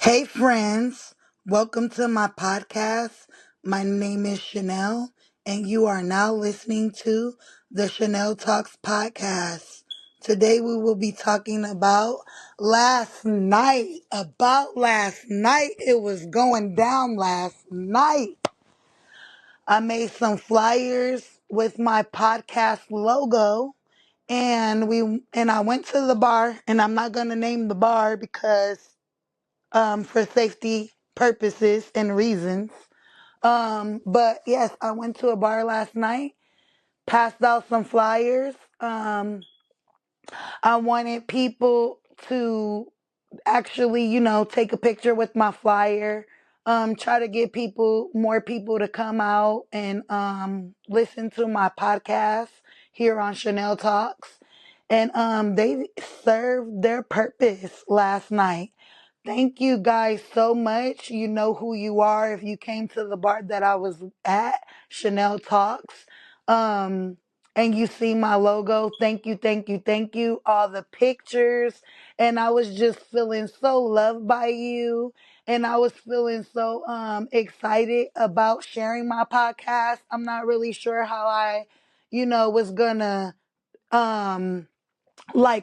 Hey, friends, welcome to my podcast. My name is Chanel, and you are now listening to the Chanel Talks podcast. Today, we will be talking about last night. About last night, it was going down last night. I made some flyers with my podcast logo. And I went to the bar, and I'm not gonna name the bar because for safety purposes and reasons. But yes, I went to a bar last night, passed out some flyers. I wanted people to actually, take a picture with my flyer. Try to get more people to come out and listen to my podcast here on Chanel Talks. And they served their purpose last night. Thank you guys so much. You know who you are if you came to the bar that I was at, Chanel Talks. Um, and you see my logo. Thank you, thank you, thank you. All the pictures. And I was just feeling so loved by you. And I was feeling so excited about sharing my podcast. I'm not really sure how I, was gonna um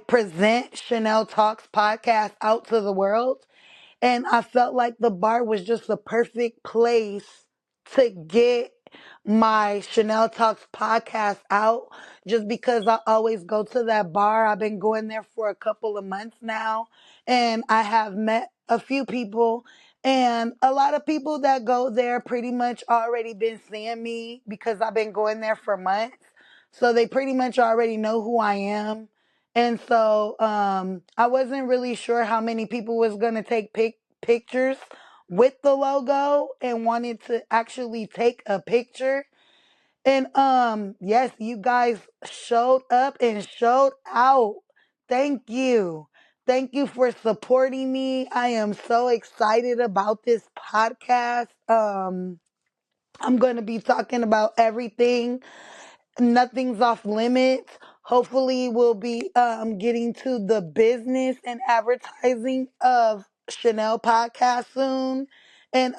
present Chanel Talks podcast out to the world. And I felt like the bar was just the perfect place to get my Chanel Talks podcast out just because I always go to that bar. I've been going there for a couple of months now, and I have met a few people. And a lot of people that go there pretty much already been seeing me because I've been going there for months. So they pretty much already know who I am. And so I wasn't really sure how many people was going to take pictures with the logo and wanted to actually take a picture. And yes, you guys showed up and showed out. Thank you. Thank you for supporting me. I am so excited about this podcast. I'm going to be talking about everything. Nothing's off limits. Hopefully, we'll be getting to the business and advertising of Chanel podcast soon. And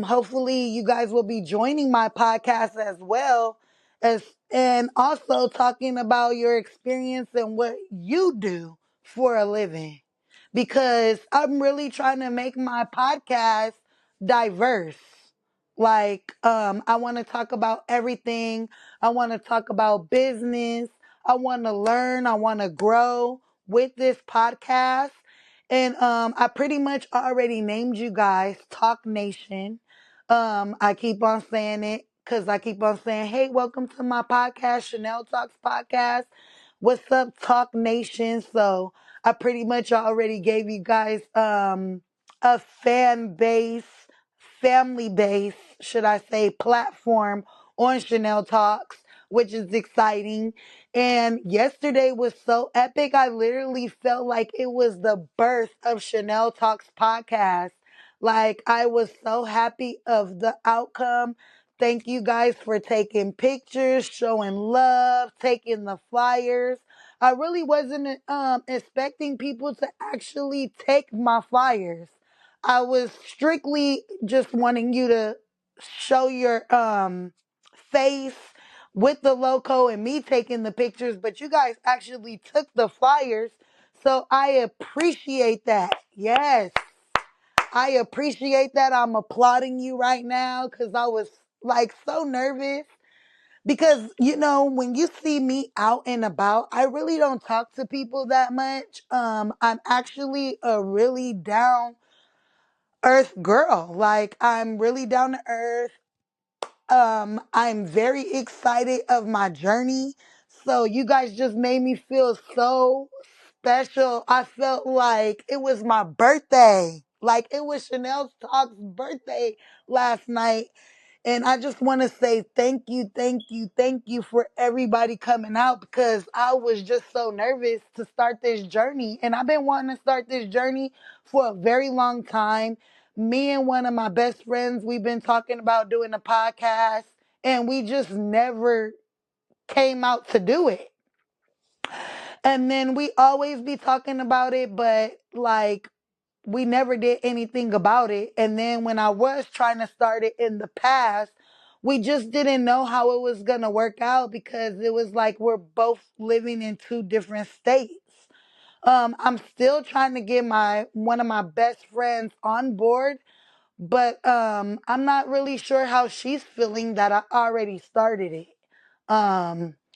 hopefully, you guys will be joining my podcast as well as and also talking about your experience and what you do for a living. Because I'm really trying to make my podcast diverse. I want to talk about everything. I want to talk about business. I want to learn. I want to grow with this podcast. And I pretty much already named you guys Talk Nation. I keep on saying it because I keep on saying, hey, welcome to my podcast, Chanel Talks Podcast. What's up, Talk Nation? So I pretty much already gave you guys a family base, should I say, platform on Chanel Talks, which is exciting. And yesterday was so epic. I literally felt like it was the birth of Chanel Talks podcast. Like, I was so happy of the outcome. Thank you guys for taking pictures, showing love, taking the flyers. I really wasn't expecting people to actually take my flyers. I was strictly just wanting you to show your face with the logo and me taking the pictures, but you guys actually took the flyers. So I appreciate that. Yes, I appreciate that. I'm applauding you right now because I was like so nervous. Because, when you see me out and about, I really don't talk to people that much. I'm actually a really down earth girl. Like, I'm really down to earth. I'm very excited of my journey. So you guys just made me feel so special. I felt like it was my birthday. Like it was Chanel Talk's birthday last night. And I just want to say thank you, thank you, thank you for everybody coming out because I was just so nervous to start this journey. And I've been wanting to start this journey for a very long time. Me and one of my best friends, we've been talking about doing a podcast and we just never came out to do it. And then we always be talking about it, but like we never did anything about it. And then when I was trying to start it in the past, we just didn't know how it was going to work out because it was like we're both living in two different states. I'm still trying to get my one of my best friends on board, but I'm not really sure how she's feeling that I already started it.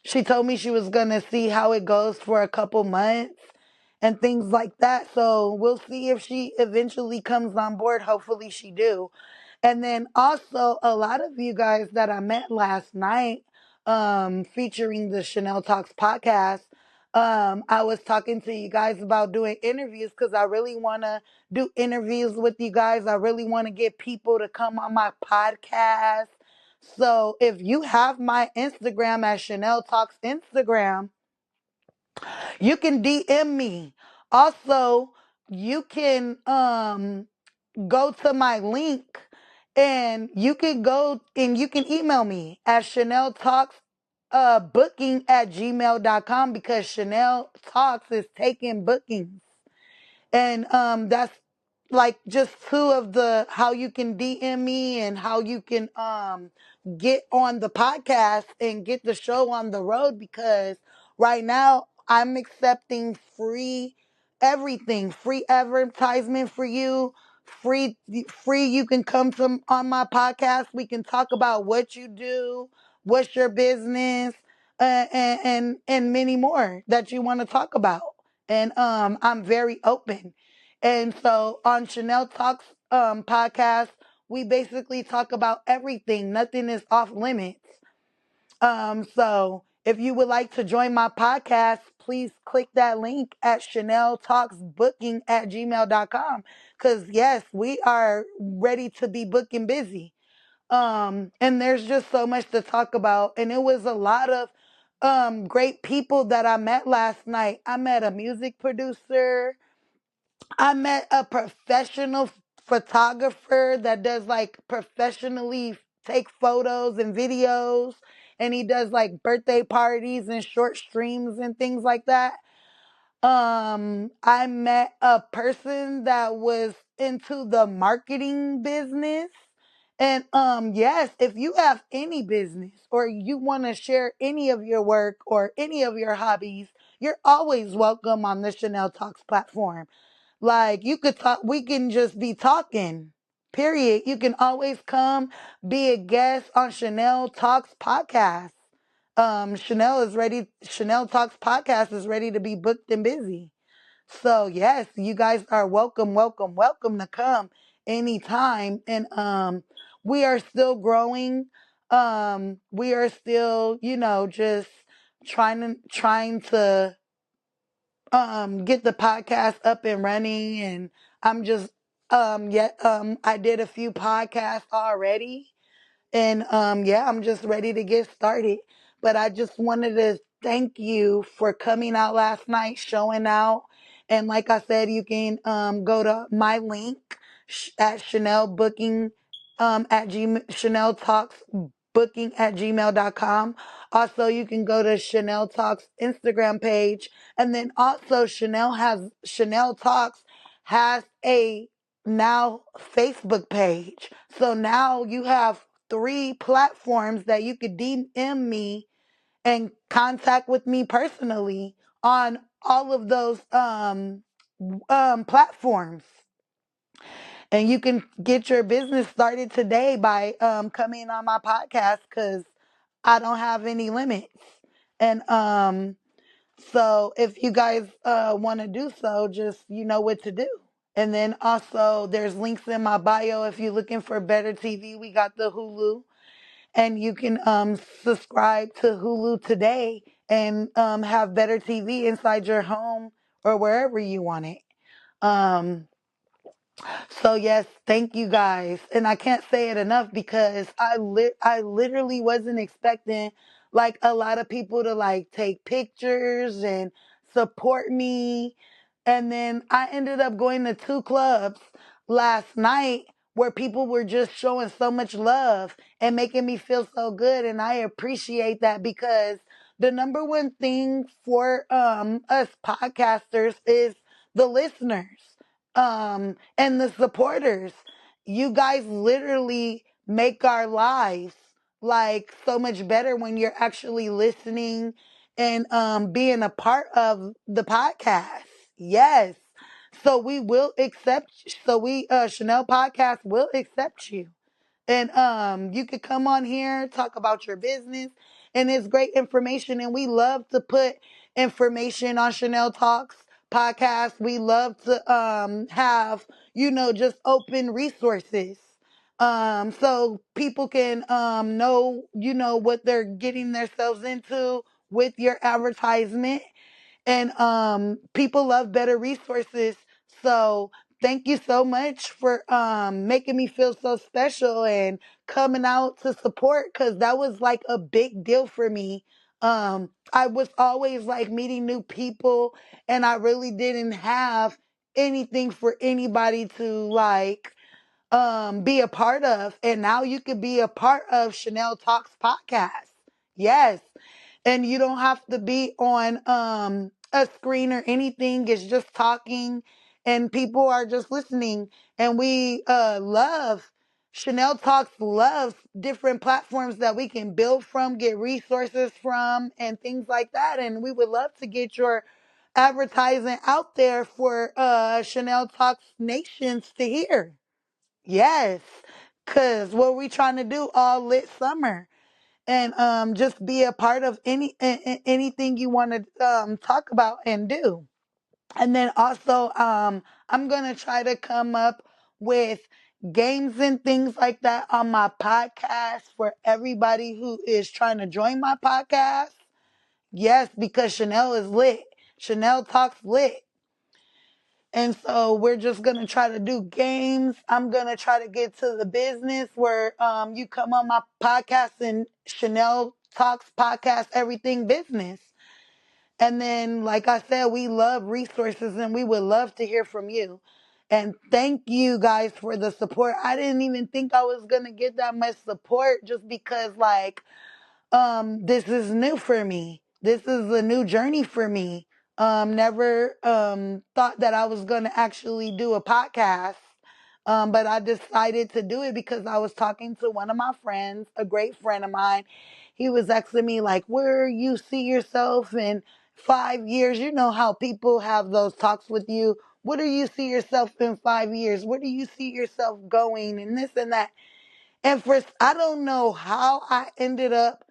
She told me she was gonna see how it goes for a couple months and things like that. So we'll see if she eventually comes on board. Hopefully she do. And then also a lot of you guys that I met last night, featuring the Chanel Talks podcast. I was talking to you guys about doing interviews because I really want to do interviews with you guys. I really want to get people to come on my podcast. So if you have my Instagram at Chanel Talks Instagram, you can DM me. Also, you can go to my link and you can go and you can email me at Chanel Talks booking at gmail.com because Chanel Talks is taking bookings. And that's like just two of the how you can DM me and how you can get on the podcast and get the show on the road because right now I'm accepting free everything, free advertisement for you, free you can come to on my podcast. We can talk about what you do, what's your business, and many more that you want to talk about. And I'm very open. And so on Chanel Talks podcast, we basically talk about everything. Nothing is off limits. So if you would like to join my podcast, please click that link at Chanel Talks booking at gmail.com. Cause yes, we are ready to be booking busy. And there's just so much to talk about. And it was a lot of great people that I met last night. I met a music producer. I met a professional photographer that does like professionally take photos and videos. And he does like birthday parties and short streams and things like that. I met a person that was into the marketing business. And yes, if you have any business or you want to share any of your work or any of your hobbies, you're always welcome on the Chanel Talks platform. Like you could talk, we can just be talking. Period. You can always come be a guest on Chanel Talks podcast. Chanel Talks podcast is ready to be booked and busy. So yes, you guys are welcome, welcome, welcome to come anytime. And we are still growing. We are still, just trying to get the podcast up and running. And I'm just yet I did a few podcasts already, and yeah, I'm just ready to get started. But I just wanted to thank you for coming out last night, showing out. And like I said, you can go to my link at Chanel booking Chanel Talks booking at gmail.com. Also, you can go to Chanel Talks Instagram page. And then also Chanel Talks has a now Facebook page. So now you have three platforms that you could DM me and contact with me personally on all of those platforms. And you can get your business started today by coming on my podcast because I don't have any limits. And so if you guys want to do so, just you know what to do. And then also there's links in my bio if you're looking for better TV. We got the Hulu, and you can subscribe to Hulu today and have better TV inside your home or wherever you want it. Um, so yes, thank you guys, and I can't say it enough because I literally wasn't expecting like a lot of people to like take pictures and support me, and then I ended up going to two clubs last night where people were just showing so much love and making me feel so good, and I appreciate that because the number one thing for us podcasters is the listeners. and the supporters. You guys literally make our lives like so much better when you're actually listening and being a part of the podcast. Yes. So we will accept, so we Chanel Podcast will accept you. And you could come on here, talk about your business, and it's great information. And we love to put information on Chanel Talks podcast. We love to have, just open resources. So people can know, what they're getting themselves into with your advertisement, and people love better resources. So thank you so much for making me feel so special and coming out to support, because that was like a big deal for me. I was always like meeting new people, and I really didn't have anything for anybody to like be a part of, and now you could be a part of Chanel Talks podcast. Yes. And you don't have to be on a screen or anything. It's just talking, and people are just listening. And we love, Chanel Talks loves different platforms that we can build from, get resources from, and things like that. And we would love to get your advertising out there for Chanel Talks nations to hear. Yes, because what we trying to do all lit summer, and just be a part of anything you want to talk about and do. And then also, I'm gonna try to come up with games and things like that on my podcast for everybody who is trying to join my podcast. Yes, because Chanel is lit. Chanel talks lit. And so we're just gonna try to do games. I'm gonna try to get to the business where you come on my podcast and Chanel Talks podcast everything business. And then, like I said, we love resources and we would love to hear from you. And thank you guys for the support. I didn't even think I was gonna get that much support, just because like this is new for me. This is a new journey for me. Never thought that I was going to actually do a podcast. But I decided to do it because I was talking to one of my friends, a great friend of mine. He was asking me like, where you see yourself in 5 years? You know how people have those talks with you. What do you see yourself in 5 years? Where do you see yourself going? And this and that. And first, I don't know how I ended up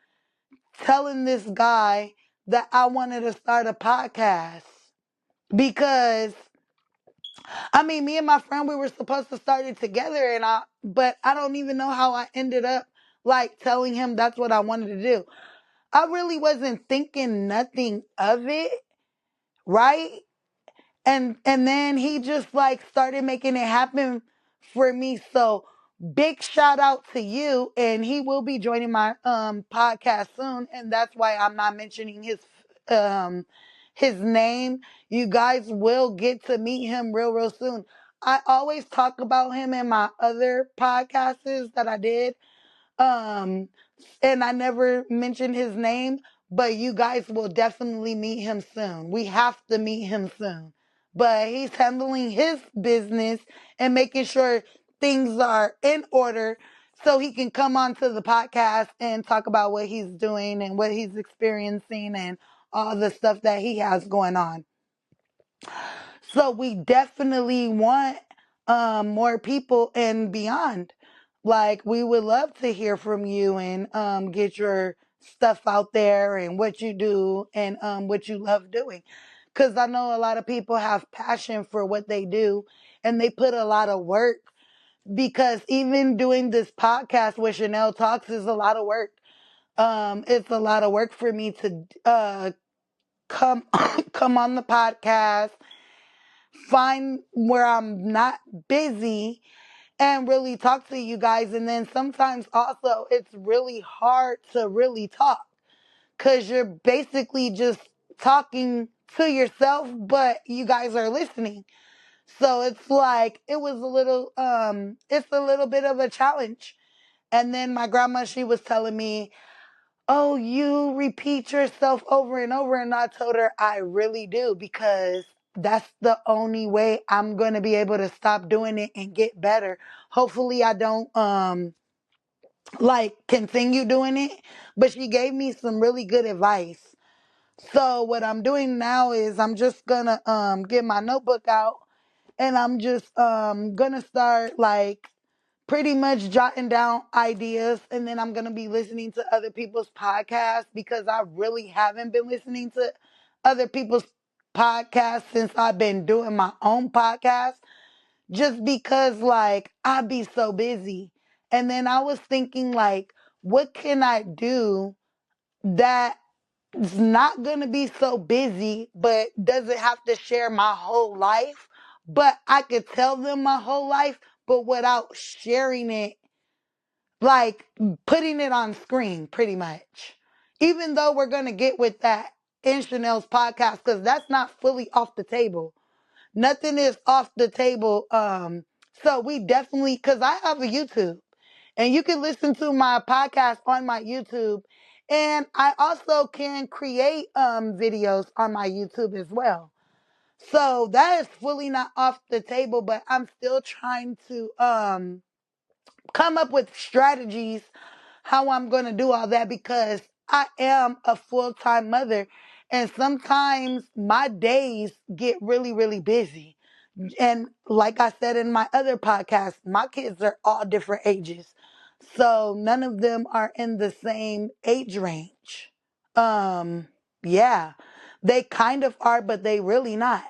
telling this guy that I wanted to start a podcast, because I mean, me and my friend, we were supposed to start it together, but I don't even know how I ended up like telling him that's what I wanted to do. I really wasn't thinking nothing of it, right? And then he just like started making it happen for me. So big shout out to you, and he will be joining my podcast soon, and that's why I'm not mentioning um his name. You guys will get to meet him real soon. I always talk about him in my other podcasts that I did, um, and I never mentioned his name, but you guys will definitely meet him soon. We have to meet him soon. But he's handling his business and making sure things are in order so he can come onto the podcast and talk about what he's doing and what he's experiencing and all the stuff that he has going on. So we definitely want more people and beyond. Like we would love to hear from you and get your stuff out there and what you do and what you love doing. Because I know a lot of people have passion for what they do, and they put a lot of work. Because even doing this podcast with Chanel Talks is a lot of work. It's a lot of work for me to come come on the podcast, find where I'm not busy, and really talk to you guys. And then sometimes also it's really hard to really talk because you're basically just talking to yourself, but you guys are listening. So it's like it was a little it's a little bit of a challenge. And then my grandma, she was telling me, oh, you repeat yourself over and over. And I told her I really do, because that's the only way I'm going to be able to stop doing it and get better. Hopefully I don't like continue doing it, but she gave me some really good advice. So what I'm doing now is I'm just going to get my notebook out, and I'm just going to start like pretty much jotting down ideas, and then I'm going to be listening to other people's podcasts because I really haven't been listening to other people's podcasts since I've been doing my own podcast, just because like I be so busy. And then I was thinking like, what can I do that is not going to be so busy but doesn't have to share my whole life, but I could tell them my whole life but without sharing it, like putting it on screen pretty much. Even though we're going to get with that in Chanel's podcast, because that's not fully off the table. Nothing is off the table. So we definitely, because I have a YouTube, and you can listen to my podcast on my YouTube, and I also can create videos on my YouTube as well. So that is fully not off the table, but I'm still trying to come up with strategies how I'm going to do all that, because I am a full-time mother, and sometimes my days get really, really busy. And like I said in my other podcast, my kids are all different ages. So none of them are in the same age range. Um, yeah. They kind of are, but they really not.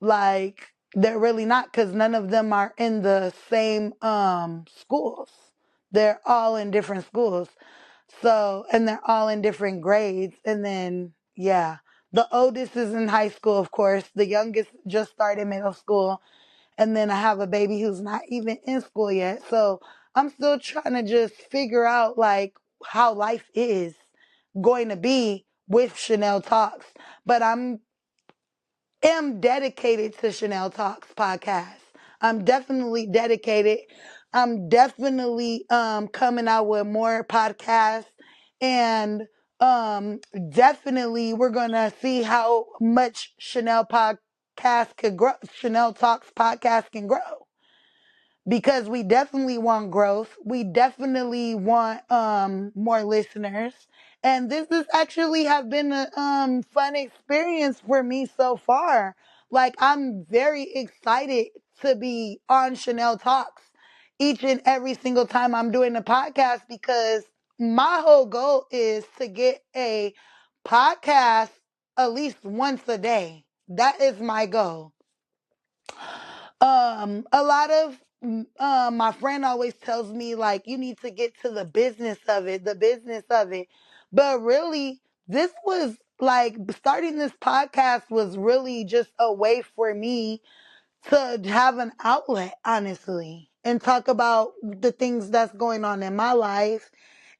Like they're really not, because none of them are in the same schools. They're all in different schools. So, and they're all in different grades. And then yeah, the oldest is in high school, of course. The youngest just started middle school. And then I have a baby who's not even in school yet. So I'm still trying to just figure out like how life is going to be with Chanel Talks. But I'm am dedicated to Chanel Talks podcast. I'm definitely dedicated. I'm definitely coming out with more podcasts, and um definitely we're gonna see how much Chanel podcast could grow. Chanel Talks podcast can grow, because we definitely want growth. We definitely want more listeners. And this has actually have been a fun experience for me so far. Like I'm very excited to be on Chanel Talks each and every single time I'm doing a podcast, because my whole goal is to get a podcast at least once a day. That is my goal. A lot of my friend always tells me like you need to get to the business of it, the business of it. But really, this was like starting this podcast was really just a way for me to have an outlet, honestly, and talk about the things that's going on in my life.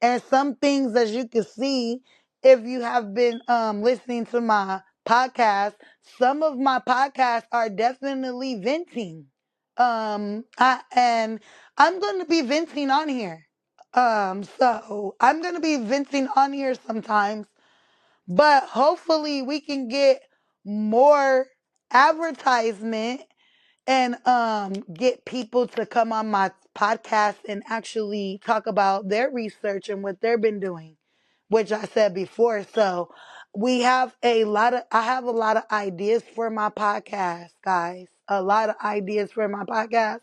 And some things, as you can see, if you have been listening to my podcast, some of my podcasts are definitely venting. And I'm going to be venting on here. So I'm going to be venting on here sometimes, but hopefully we can get more advertisement and get people to come on my podcast and actually talk about their research and what they've been doing, which I said before. So we have a lot of I have a lot of ideas for my podcast, guys. A lot of ideas for my podcast.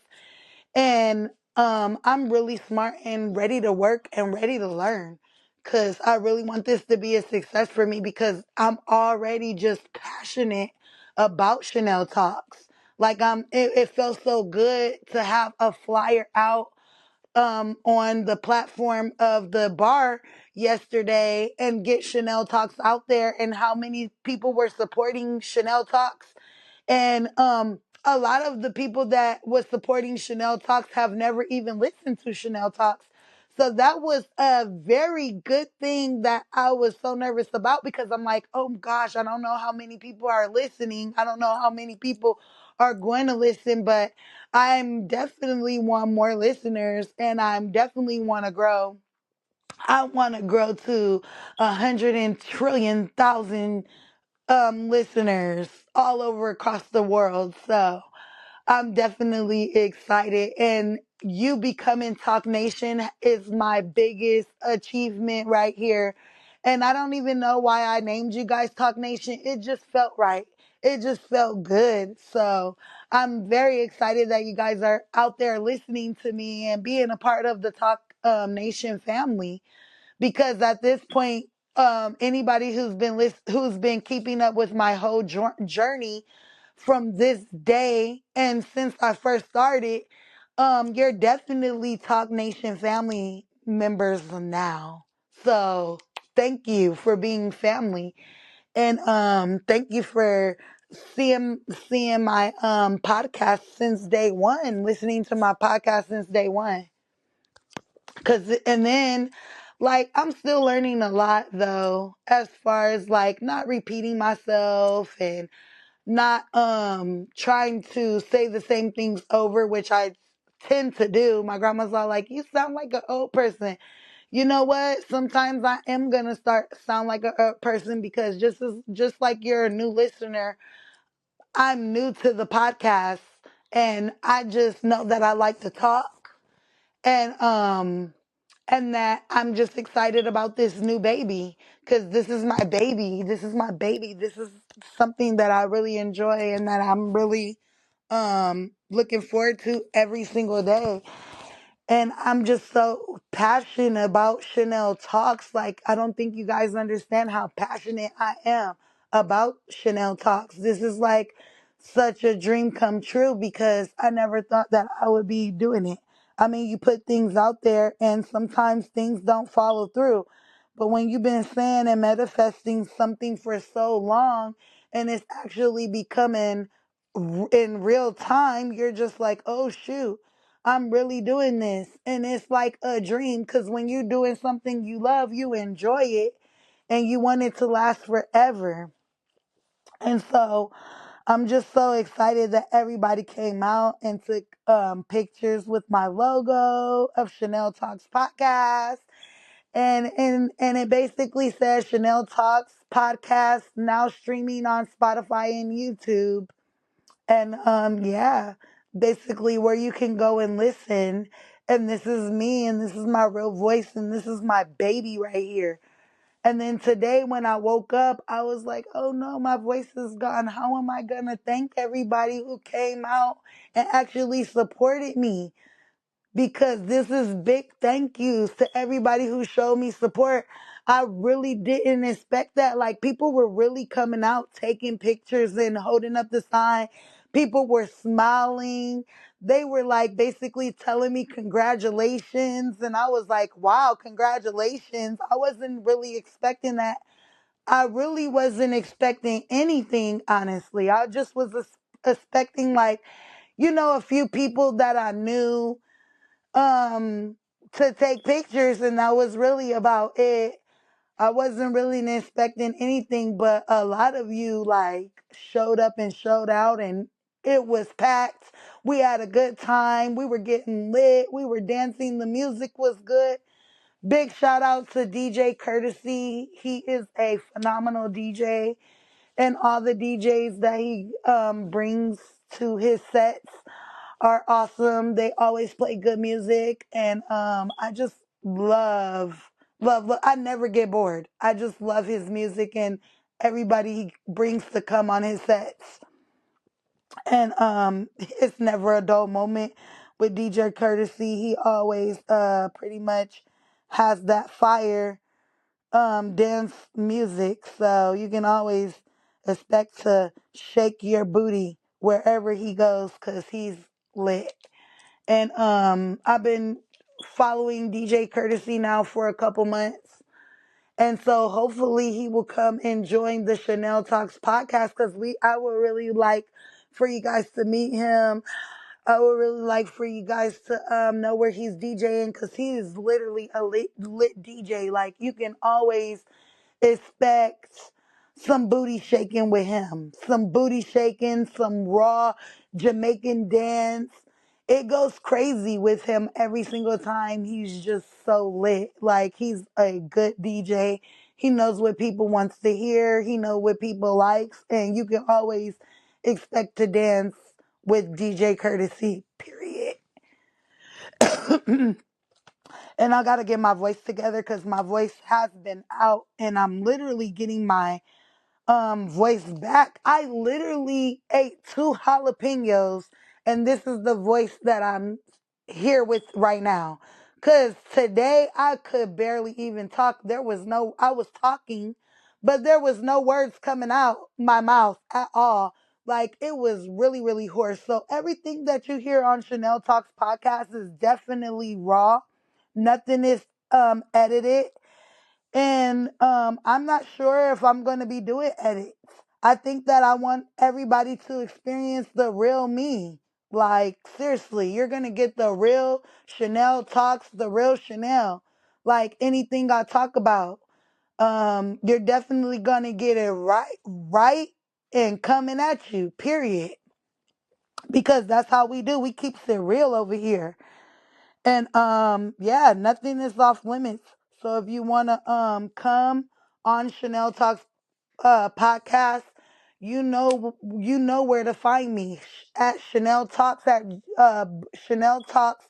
And I'm really smart and ready to work and ready to learn, because I really want this to be a success for me, because I'm already just passionate about Chanel Talks. Like it felt so good to have a flyer out on the platform of the bar yesterday and get Chanel Talks out there, and how many people were supporting Chanel Talks. And a lot of the people that was supporting Chanel Talks have never even listened to Chanel Talks. So that was a very good thing that I was so nervous about, because I'm like, oh gosh, I don't know how many people are listening. I don't know how many people are going to listen, but I'm definitely want more listeners, and I'm definitely want to grow. I want to grow to 100 and trillion thousand listeners all over across the world. So I'm definitely excited. And you becoming Talk Nation is my biggest achievement right here. And I don't even know why I named you guys Talk Nation. It just felt right. It just felt good. So I'm very excited that you guys are out there listening to me and being a part of the Talk Nation family, because at this point, anybody who's been keeping up with my whole journey from this day and since I first started, you're definitely Talk Nation family members now. So thank you for being family, and thank you for seeing seeing my podcast since day one, listening to my podcast since day one. Cause and then like I'm still learning a lot though, as far as like not repeating myself and not trying to say the same things over, which I tend to do. My grandma's all like, you sound like an old person. You know what? Sometimes I am gonna start sound like a old person, because just like you're a new listener, I'm new to the podcast, and I just know that I like to talk, and and that I'm just excited about this new baby, because this is my baby. This is my baby. This is something that I really enjoy and that I'm really looking forward to every single day. And I'm just so passionate about Chanel Talks. Like, I don't think you guys understand how passionate I am about Chanel Talks. This is like such a dream come true, because I never thought that I would be doing it. I mean, you put things out there and sometimes things don't follow through. But when you've been saying and manifesting something for so long and it's actually becoming in real time, you're just like, oh, shoot. I'm really doing this. And it's like a dream, because when you're doing something you love, you enjoy it and you want it to last forever. And so I'm just so excited that everybody came out and took pictures with my logo of Chanel Talks podcast. And it basically says Chanel Talks podcast, now streaming on Spotify and YouTube. And yeah, basically where you can go and listen. And this is me, and this is my real voice, and this is my baby right here. And then today when I woke up, I was like, oh no, my voice is gone. How am I gonna thank everybody who came out and actually supported me? Because this is big thank yous to everybody who showed me support. I really didn't expect that. Like, people were really coming out, taking pictures and holding up the sign. People were smiling. They were like basically telling me congratulations. And I was like, wow, congratulations. I wasn't really expecting that. I really wasn't expecting anything, honestly. I just was expecting, like, a few people that I knew um to take pictures, and that was really about it. I wasn't really expecting anything, but a lot of you like showed up and showed out, and it was packed. We had a good time. We were getting lit. We were dancing. The music was good. Big shout out to DJ Courtesy. He is a phenomenal DJ, and all the DJs that he brings to his sets are awesome. They always play good music, and I just love. I never get bored. I just love his music and everybody he brings to come on his sets. And it's never a dull moment with DJ Courtesy. He always pretty much has that fire dance music, so you can always expect to shake your booty wherever he goes, cuz he's lit. And I've been following DJ Courtesy now for a couple months. And so hopefully he will come and join the Chanel Talks podcast, because I would really like for you guys to meet him. I would really like for you guys to know where he's DJing, because he is literally a lit DJ. Like, you can always expect some booty shaking with him, some booty shaking, some raw Jamaican dance. It goes crazy with him every single time. He's just so lit. Like, he's a good DJ. He knows what people wants to hear. He know what people likes, and you can always expect to dance with DJ Courtesy. Period. And I gotta get my voice together because my voice has been out, and I'm literally getting my voice back. I literally ate two jalapenos, and this is the voice that I'm here with right now. Cause today I could barely even talk. I was talking, but there was no words coming out my mouth at all. Like it was really, really hoarse. So everything that you hear on Chanel Talks podcast is definitely raw. Nothing is edited, and I'm not sure if I'm going to be doing edits. I think that I want everybody to experience the real me. Like, seriously, you're going to get the real Chanel Talks, the real Chanel. Like anything I talk about, you're definitely going to get it right, and coming at you, period. Because that's how we do. We keep it real over here. And yeah, nothing is off limits. So if you wanna come on Chanel Talks podcast, you know where to find me at Chanel Talks Chanel Talks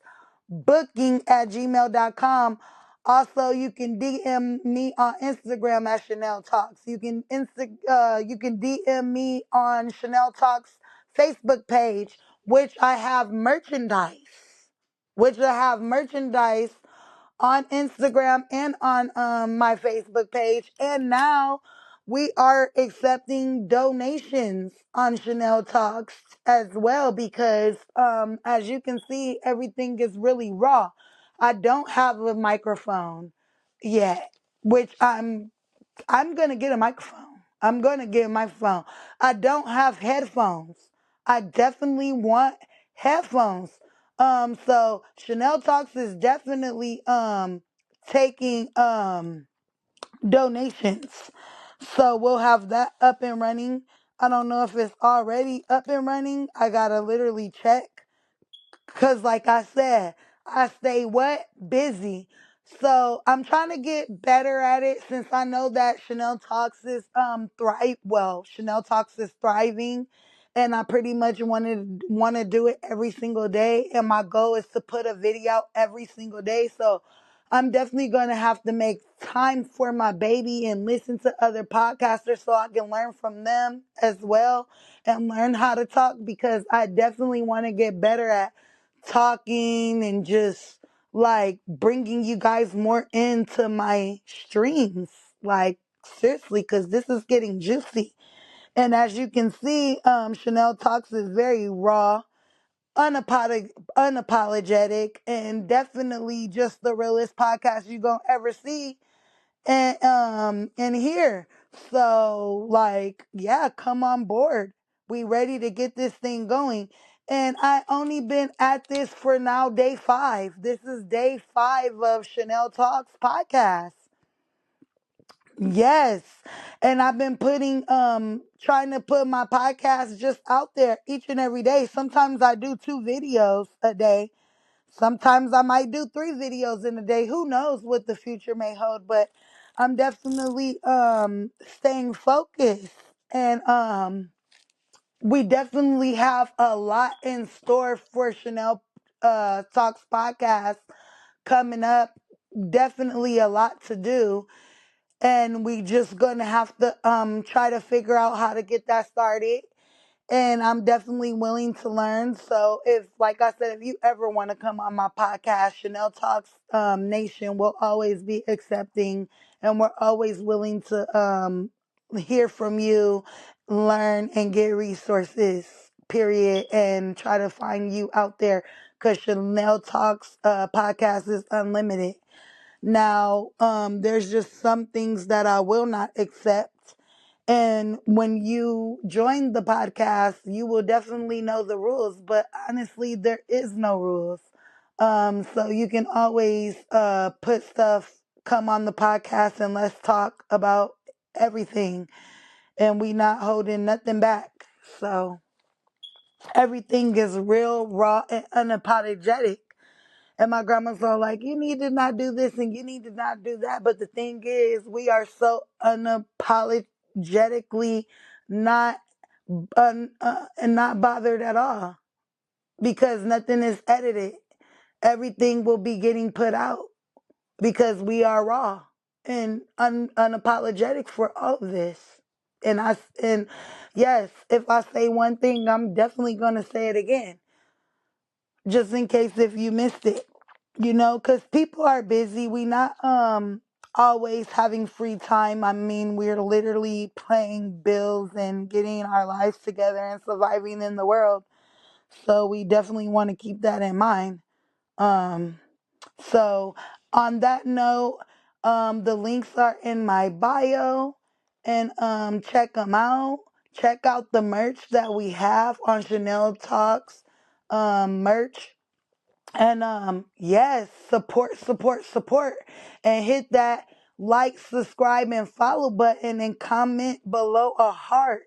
booking at gmail.com. Also, you can DM me on Instagram at Chanel Talks. You can DM me on Chanel Talks Facebook page, which I have merchandise on Instagram and on my Facebook page. And now we are accepting donations on Chanel Talks as well because, as you can see, everything is really raw. I don't have a microphone yet, which I'm gonna get a microphone. I'm gonna get a microphone. I don't have headphones. I definitely want headphones. So Chanel Talks is definitely taking donations. So we'll have that up and running. I don't know if it's already up and running. I gotta literally check. Cause like I said, I stay what? Busy. So I'm trying to get better at it since I know that Chanel Talks is thriving, and I pretty much wanna do it every single day. And my goal is to put a video out every single day. So I'm definitely gonna have to make time for my baby and listen to other podcasters so I can learn from them as well and learn how to talk because I definitely want to get better at talking and just like bringing you guys more into my streams. Like, seriously, because this is getting juicy. And as you can see, Chanel Talks is very raw, unapologetic, and definitely just the realest podcast you're going to ever see and here. So like, yeah, come on board. We ready to get this thing going. And I only been at this for now day 5. This is day 5 of Chanel Talks podcast. Yes. And I've been trying to put my podcast just out there each and every day. Sometimes I do 2 videos a day. Sometimes I might do 3 videos in a day. Who knows what the future may hold, but I'm definitely staying focused, and we definitely have a lot in store for Chanel Talks podcast coming up. Definitely a lot to do, and we just gonna have to try to figure out how to get that started, and I'm definitely willing to learn. So if, like I said, if you ever want to come on my podcast, Chanel Talks Nation will always be accepting, and we're always willing to hear from you, learn, and get resources. Period, and try to find you out there because Chanel Talks podcast is unlimited. Now, there's just some things that I will not accept, and when you join the podcast, you will definitely know the rules. But honestly, there is no rules. So you can always put stuff, come on the podcast, and let's talk about everything. And we not holding nothing back. So everything is real, raw, and unapologetic. And my grandma's all like, you need to not do this and you need to not do that. But the thing is, we are so unapologetically not and not bothered at all because nothing is edited. Everything will be getting put out because we are raw and unapologetic for all of this. And yes, if I say one thing, I'm definitely gonna say it again, just in case if you missed it. Because people are busy. We not always having free time. I mean, we're literally paying bills and getting our lives together and surviving in the world. So we definitely want to keep that in mind. Um, so on that note, the links are in my bio, and check them out. Check out the merch that we have on Chanel Talks merch. And yes, support, and hit that like, subscribe, and follow button, and comment below a heart.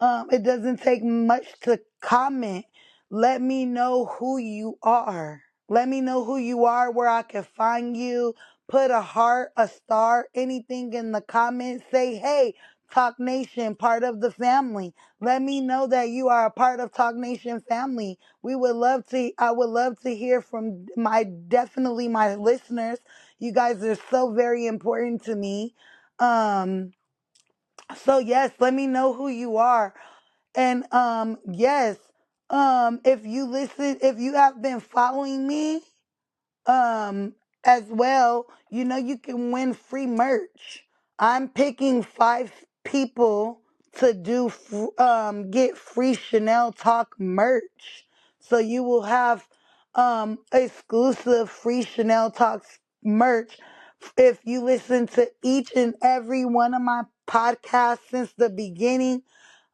It doesn't take much to comment. Let me know who you are. Let me know who you are, where I can find you. Put a heart, a star, anything in the comments. Say, hey, Talk Nation, part of the family. Let me know that you are a part of Talk Nation family. I would love to hear from definitely my listeners. You guys are so very important to me. Um, so yes, let me know who you are. And yes, if you have been following me, um as well, you can win free merch. I'm picking 5 people to get free Chanel Talk merch. So you will have exclusive free Chanel Talks merch if you listen to each and every one of my podcasts since the beginning.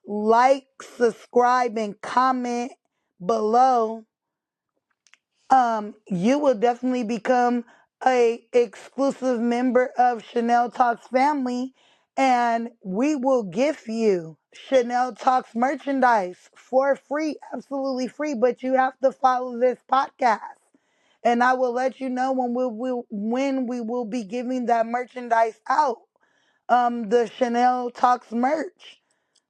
Like, subscribe, and comment below. You will definitely become a exclusive member of Chanel Talks family, and we will gift you Chanel Talks merchandise for free, absolutely free. But you have to follow this podcast, and I will let you know when we will be giving that merchandise out. The Chanel Talks merch.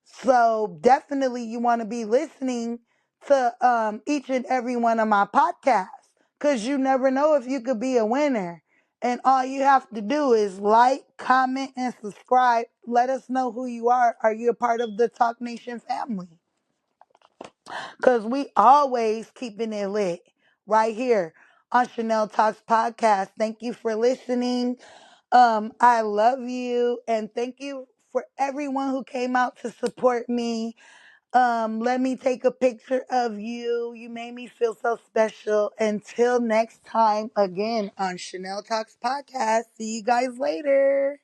So definitely you want to be listening to each and every one of my podcasts, because you never know if you could be a winner. And all you have to do is like, comment, and subscribe. Let us know who you are. Are you a part of the Talk Nation family? Because we always keeping it lit right here on Chanel Talks Podcast. Thank you for listening. I love you, and thank you for everyone who came out to support me. Let me take a picture of you. You made me feel so special. Until next time, again on Chanel Talks Podcast. See you guys later.